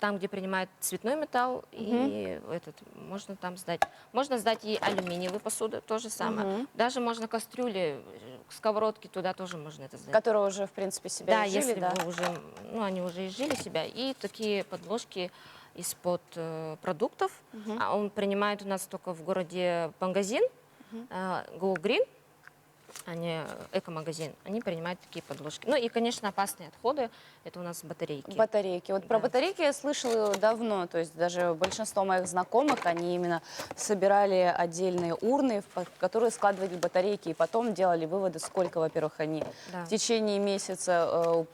S16: там, где принимают цветной металл, и можно там сдать. Можно сдать и алюминиевую посуду, то же самое. Даже можно кастрюли, сковородки, туда тоже можно это сдать.
S1: Которые уже, в принципе, себя изжили,
S16: да? Если уже, они уже изжили себя. И такие подложки из-под продуктов. Он принимает у нас только в городе магазин, Go Green, эко-магазин, они принимают такие подложки. Ну и, конечно, опасные отходы, это у нас батарейки.
S1: Батарейки. Вот про батарейки я слышала давно, то есть даже большинство моих знакомых, они именно собирали отдельные урны, в которые складывали батарейки, и потом делали выводы, сколько, во-первых, они в течение месяца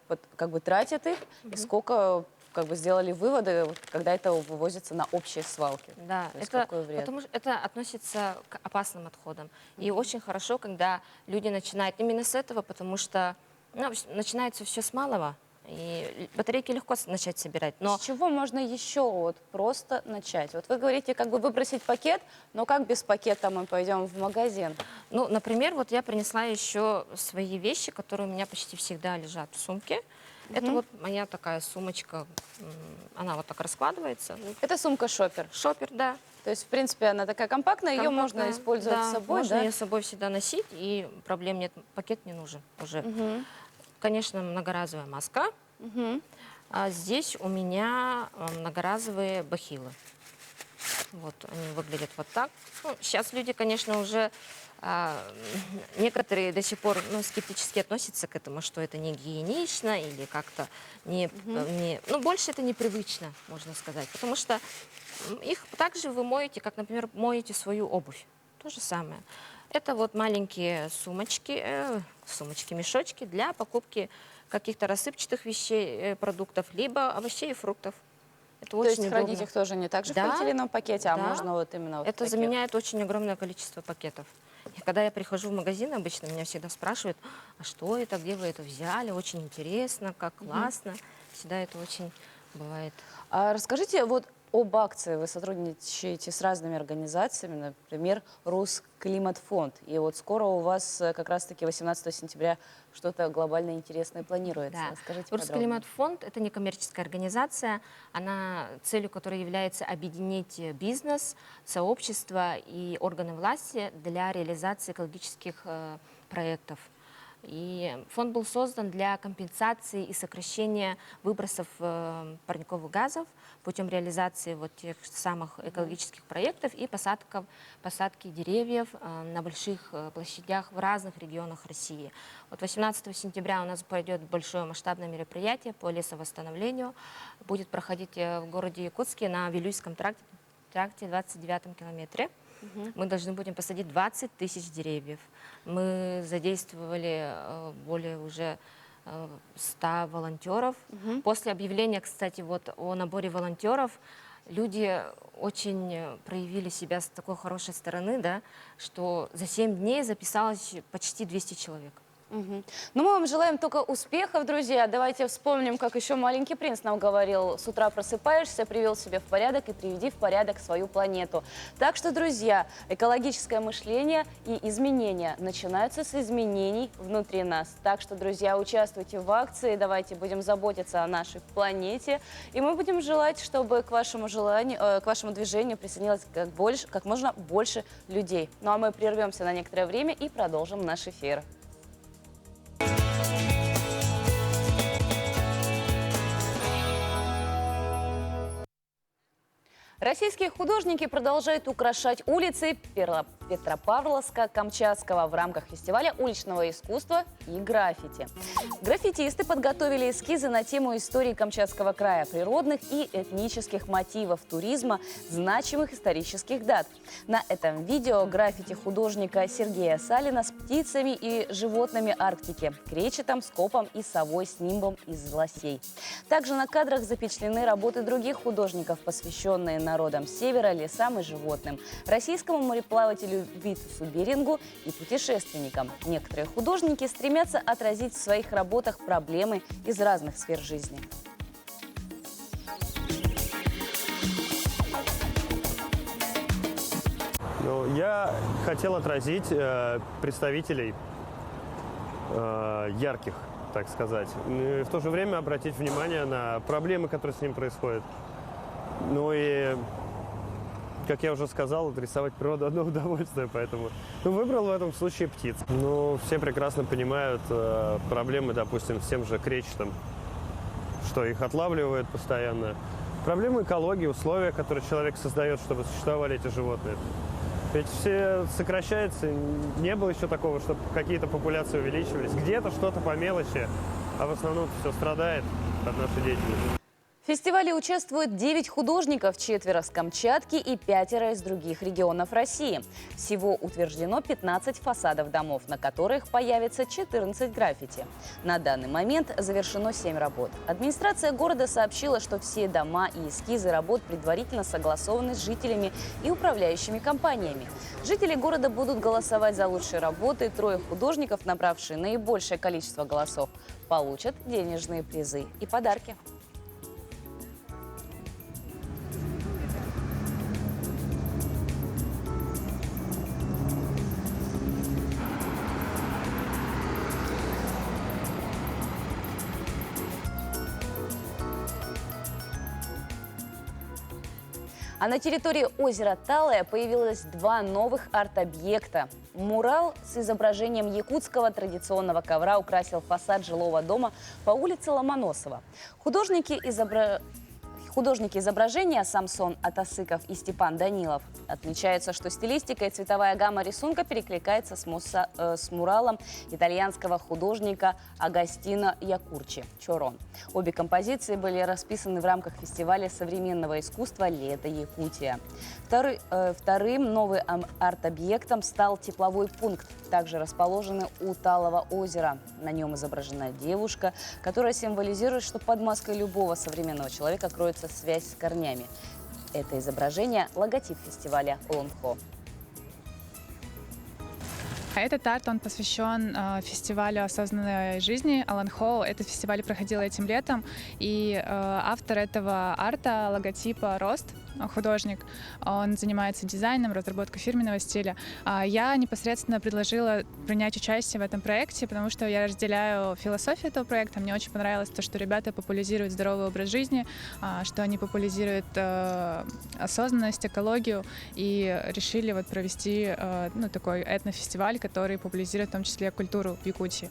S1: тратят их, и сколько как бы сделали выводы, вот, когда это вывозится на общие свалки?
S16: Да,
S1: То есть
S16: это,
S1: какой вред?
S16: потому что это относится к опасным отходам. И очень хорошо, когда люди начинают именно с этого, потому что начинается все с малого. И батарейки легко начать собирать. Но
S1: с чего можно еще вот просто начать? Вот вы говорите, как бы выбросить пакет, но как без пакета мы пойдем в магазин?
S16: Ну, например, вот я принесла еще свои вещи, которые у меня почти всегда лежат в сумке. Это вот моя такая сумочка, она вот так раскладывается.
S1: Это сумка-шопер?
S16: Шопер, да.
S1: То есть, в принципе, она такая компактная, ее можно использовать с собой,
S16: можно
S1: да?
S16: ее с собой всегда носить, и проблем нет, пакет не нужен уже. Конечно, многоразовая маска. А здесь у меня многоразовые бахилы. Вот они выглядят вот так. Ну, сейчас люди, конечно, уже некоторые до сих пор скептически относятся к этому, что это не гигиенично или как-то ну, больше это непривычно, можно сказать. Потому что их также вы моете, как, например, моете свою обувь. То же самое. Это вот маленькие сумочки, мешочки для покупки каких-то рассыпчатых вещей, продуктов, либо овощей и фруктов. Это
S1: То
S16: очень
S1: есть
S16: удобно.
S1: хранить их тоже не так же в
S16: Да,
S1: полиэтиленовом пакете, а
S16: да.
S1: можно вот именно вот в
S16: Это
S1: таких.
S16: заменяет очень огромное количество пакетов. И когда я прихожу в магазин, обычно меня всегда спрашивают, а что это, где вы это взяли, очень интересно, как классно. Всегда это очень бывает.
S1: А расскажите вот об акции. Вы сотрудничаете с разными организациями, например, Русклиматфонд. И вот скоро у вас как раз-таки 18 сентября что-то глобально интересное планируется.
S16: Да.
S1: Расскажите подробнее.
S16: Русклиматфонд – это некоммерческая организация, она, целью которой является объединить бизнес, сообщество и органы власти для реализации экологических проектов. И фонд был создан для компенсации и сокращения выбросов парниковых газов путем реализации вот тех самых экологических проектов и посадки деревьев на больших площадях в разных регионах России. Вот 18 сентября у нас пройдет большое масштабное мероприятие по лесовосстановлению. Будет проходить в городе Якутске на Вилюйском тракте 29-м километре. Мы должны будем посадить 20 тысяч деревьев. Мы задействовали более уже 100 волонтеров. После объявления, кстати, вот о наборе волонтеров, люди очень проявили себя с такой хорошей стороны, да, что за 7 дней записалось почти 200 человек.
S1: Ну, мы вам желаем только успехов, друзья. Давайте вспомним, как еще маленький принц нам говорил: с утра просыпаешься, привел себя в порядок и приведи в порядок свою планету. Так что, друзья, экологическое мышление и изменения начинаются с изменений внутри нас. Так что, друзья, участвуйте в акции, давайте будем заботиться о нашей планете. И мы будем желать, чтобы к вашему движению присоединилось как можно больше людей. Ну а мы прервемся на некоторое время и продолжим наш эфир. Российские художники продолжают украшать улицы Петропавловска-Камчатского в рамках фестиваля уличного искусства и граффити. Граффитисты подготовили эскизы на тему истории Камчатского края, природных и этнических мотивов, туризма, значимых исторических дат. На этом видео граффити художника Сергея Салина с птицами и животными Арктики, кречетом, скопом и совой с нимбом из лосей. Также на кадрах запечатлены работы других художников, посвященные народам Севера, лесам и животным, российскому мореплавателю Витусу Берингу и путешественникам. Некоторые художники стремятся отразить в своих работах проблемы из разных сфер жизни.
S17: Я хотел отразить представителей ярких, так сказать, и в то же время обратить внимание на проблемы, которые с ним происходят. Ну и, как я уже сказал, рисовать природу одно удовольствие, поэтому выбрал в этом случае птиц. Ну, все прекрасно понимают проблемы, допустим, с тем же кречетом, что их отлавливают постоянно. Проблемы экологии, условия, которые человек создает, чтобы существовали эти животные. Ведь все сокращается, не было еще такого, чтобы какие-то популяции увеличивались. Где-то что-то по мелочи, а в основном все страдает от нашей деятельности.
S1: В фестивале участвуют 9 художников, 4 с Камчатки и 5 из других регионов России. Всего утверждено 15 фасадов домов, на которых появится 14 граффити. На данный момент завершено 7 работ. Администрация города сообщила, что все дома и эскизы работ предварительно согласованы с жителями и управляющими компаниями. Жители города будут голосовать за лучшие работы. 3 художников, набравшие наибольшее количество голосов, получат денежные призы и подарки. А на территории озера Талая появилось 2 новых арт-объекта. Мурал с изображением якутского традиционного ковра украсил фасад жилого дома по улице Ломоносова. Художники изображения Самсон Атасыков и Степан Данилов отмечаются, что стилистика и цветовая гамма рисунка перекликается с муралом итальянского художника Агастино Якурчи «Чорон». Обе композиции были расписаны в рамках фестиваля современного искусства «Лето Якутия». Вторым новым арт-объектом стал тепловой пункт, также расположенный у Талого озера. На нем изображена девушка, которая символизирует, что под маской любого современного человека кроется связь с корнями. Это изображение – логотип фестиваля Лонхо.
S18: Этот арт, он посвящен фестивалю осознанной жизни Аланхо. Этот фестиваль проходил этим летом, и автор этого арта, логотипа Рост, художник, он занимается дизайном, разработкой фирменного стиля. Я непосредственно предложила принять участие в этом проекте, потому что я разделяю философию этого проекта. Мне очень понравилось то, что ребята популяризируют здоровый образ жизни, что они популяризируют осознанность, экологию, и решили вот провести такой этнофестиваль, который популяризирует в том числе культуру в Якутии.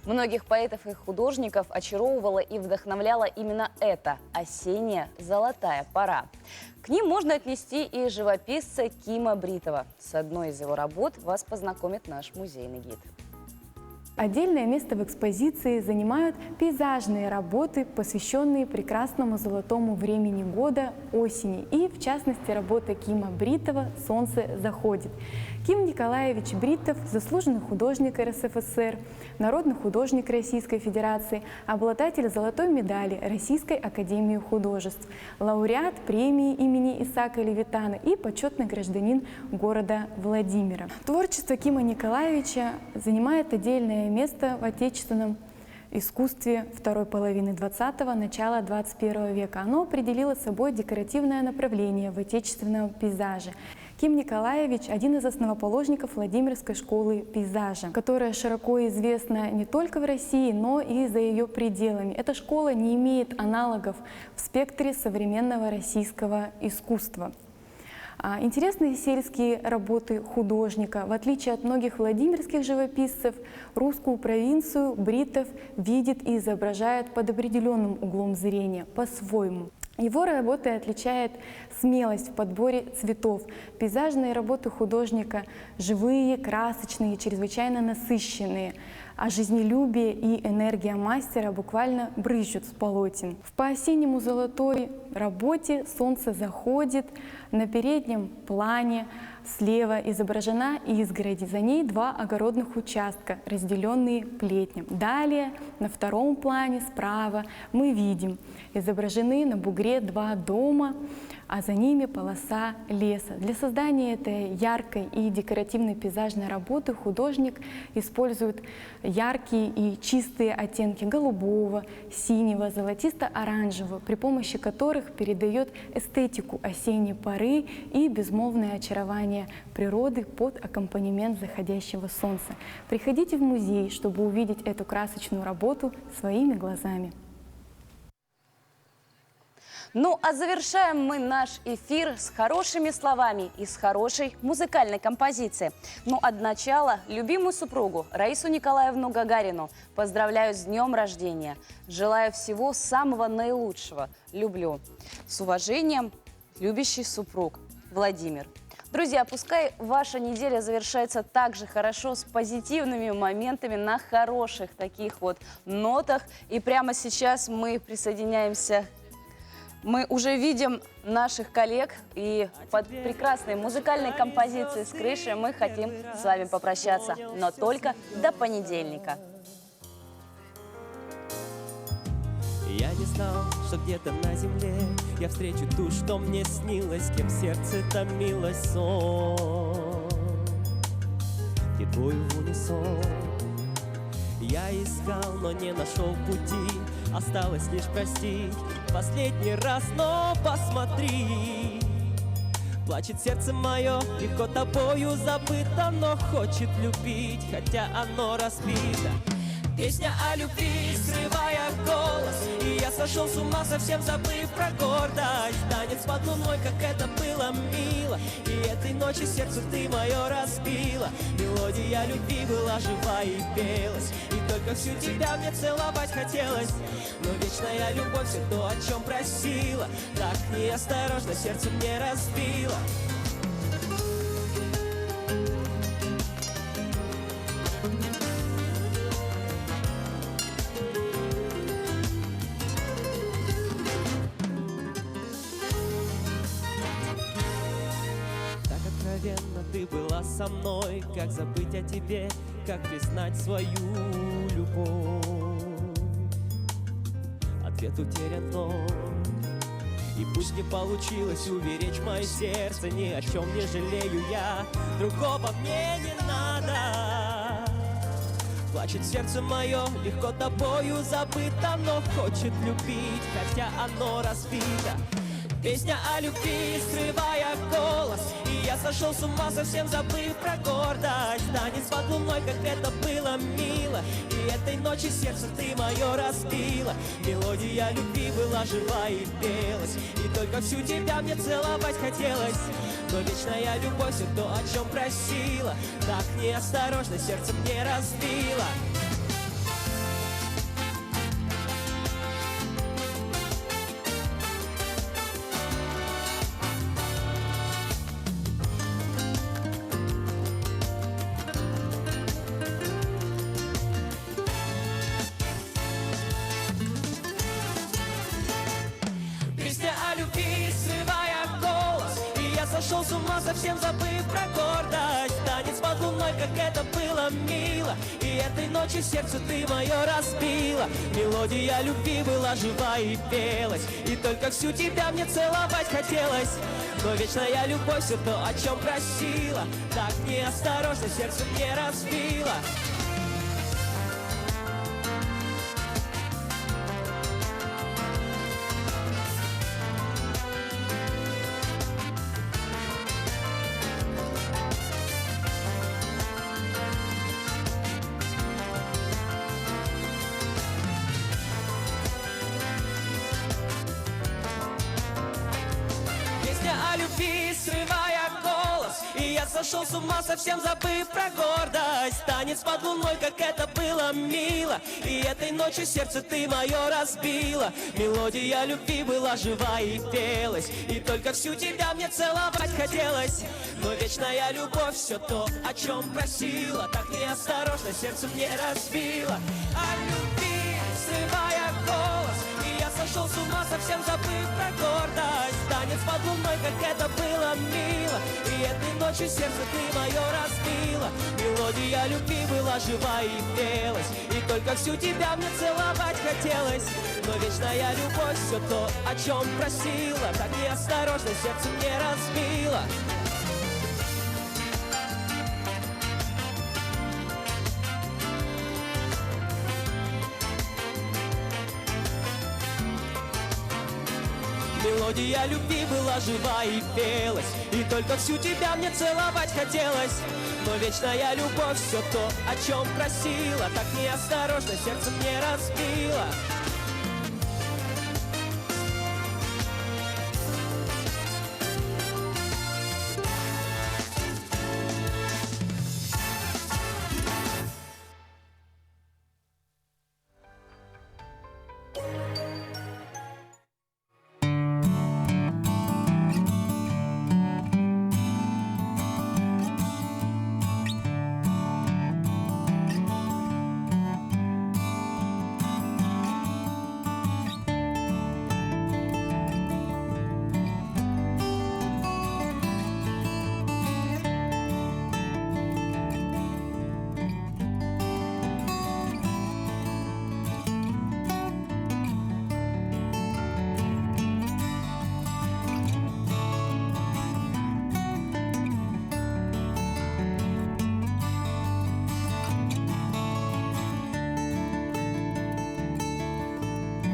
S1: Многих поэтов и художников очаровывала и вдохновляла именно эта осенняя золотая пора. К ним можно отнести и живописца Кима Бритова. С одной из его работ вас познакомит наш музейный гид.
S4: Отдельное место в экспозиции занимают пейзажные работы, посвященные прекрасному золотому времени года – осени. И, в частности, работа Кима Бритова «Солнце заходит». Ким Николаевич Бритов – заслуженный художник РСФСР, народный художник Российской Федерации, обладатель золотой медали Российской Академии Художеств, лауреат премии имени Исаака Левитана и почетный гражданин города Владимира. Творчество Кима Николаевича занимает отдельное место в отечественном искусстве второй половины 20-го, начала 21 века. Оно определило собой декоративное направление в отечественном пейзаже. Ким Николаевич – один из основоположников Владимирской школы пейзажа, которая широко известна не только в России, но и за ее пределами. Эта школа не имеет аналогов в спектре современного российского искусства. Интересные сельские работы художника. В отличие от многих владимирских живописцев, русскую провинцию Бритов видит и изображает под определенным углом зрения, по-своему. Его работы отличает смелость в подборе цветов. Пейзажные работы художника живые, красочные, чрезвычайно насыщенные. А жизнелюбие и энергия мастера буквально брызжут с полотен. В по-осеннему золотой работе «Солнце заходит». На переднем плане слева изображена изгородь, за ней 2 огородных участка, разделенные плетнем. Далее на втором плане справа мы видим изображены на бугре 2 дома, а за ними полоса леса. Для создания этой яркой и декоративной пейзажной работы художник использует яркие и чистые оттенки голубого, синего, золотисто-оранжевого, при помощи которых передает эстетику осенней поры и безмолвное очарование природы под аккомпанемент заходящего солнца. Приходите в музей, чтобы увидеть эту красочную работу своими глазами.
S1: Ну а завершаем мы наш эфир с хорошими словами и с хорошей музыкальной композицией. Ну а для начала любимую супругу Раису Николаевну Гагарину поздравляю с днем рождения. Желаю всего самого наилучшего. Люблю. С уважением, любящий супруг Владимир. Друзья, пускай ваша неделя завершается так же хорошо, с позитивными моментами, на хороших таких вот нотах. И прямо сейчас мы присоединяемся. Мы уже видим наших коллег, и под прекрасной музыкальной композицией «С крыши» мы хотим с вами попрощаться, но только до понедельника.
S19: Я не знал, что где-то на земле я встречу ту, что мне снилось, кем сердце томилось сон. И твой в унисон я искал, но не нашел пути. Осталось лишь простить последний раз, но посмотри. Плачет сердце мое, легко тобою забыто, но хочет любить, хотя оно разбито. Песня о любви, срывая голос, и я сошел с ума, совсем забыв про гордость. Танец под луной, как это было мило, и этой ночью сердце ты мое разбила. Мелодия любви была жива и пелась, и только всю тебя мне целовать хотелось. Но вечная любовь все то, о чем просила, так неосторожно сердце мне разбила. Ты была со мной, как забыть о тебе, как признать свою любовь. Ответ утерян вновь, и пусть не получилось уберечь мое сердце, ни о чем не жалею я, другого мне не надо. Плачет сердце мое, легко тобою забыто, но хочет любить, хотя оно разбито. Песня о любви, срывая голос, и я сошел с ума, совсем забыв про гордость. Танец под луной, как это было мило, и этой ночи сердце ты мое разбила. Мелодия любви была жива и пелась, и только всю тебя мне целовать хотелось. Но вечная любовь все то, о чем просила, так неосторожно сердце мне разбила. Сошел с ума, совсем забыв про гордость. Танец под луной, как это было мило, и этой ночью сердце ты мое разбила. Мелодия любви была жива и пелась, и только всю тебя мне целовать хотелось. Но вечная любовь все то, о чем просила, так неосторожно сердце мне разбила. О любви, срывая голос, и я сошел с ума, совсем забыв про гордость. Танец под луной, как это было мило, и этой ночью сердце ты мое разбила. Мелодия любви была жива и пелась, и только всю тебя мне целовать хотелось. Но вечная любовь все то, о чем просила, так неосторожно сердце мне разбила. О любви, срывая голос, и я сошел с ума, совсем забыв про гордость. Танец под луной, как это было мило, и этой ночью сердце ты мое разбила. Мелодия любви была жива и пелась, и только всю тебя мне целовать хотелось. Но вечная любовь все то, о чем просила, так неосторожно сердце мне разбила. Мелодия любви была жива и пелась, и только всю тебя мне целовать хотелось. Но вечная любовь все то, о чем просила, так неосторожно сердце мне разбила.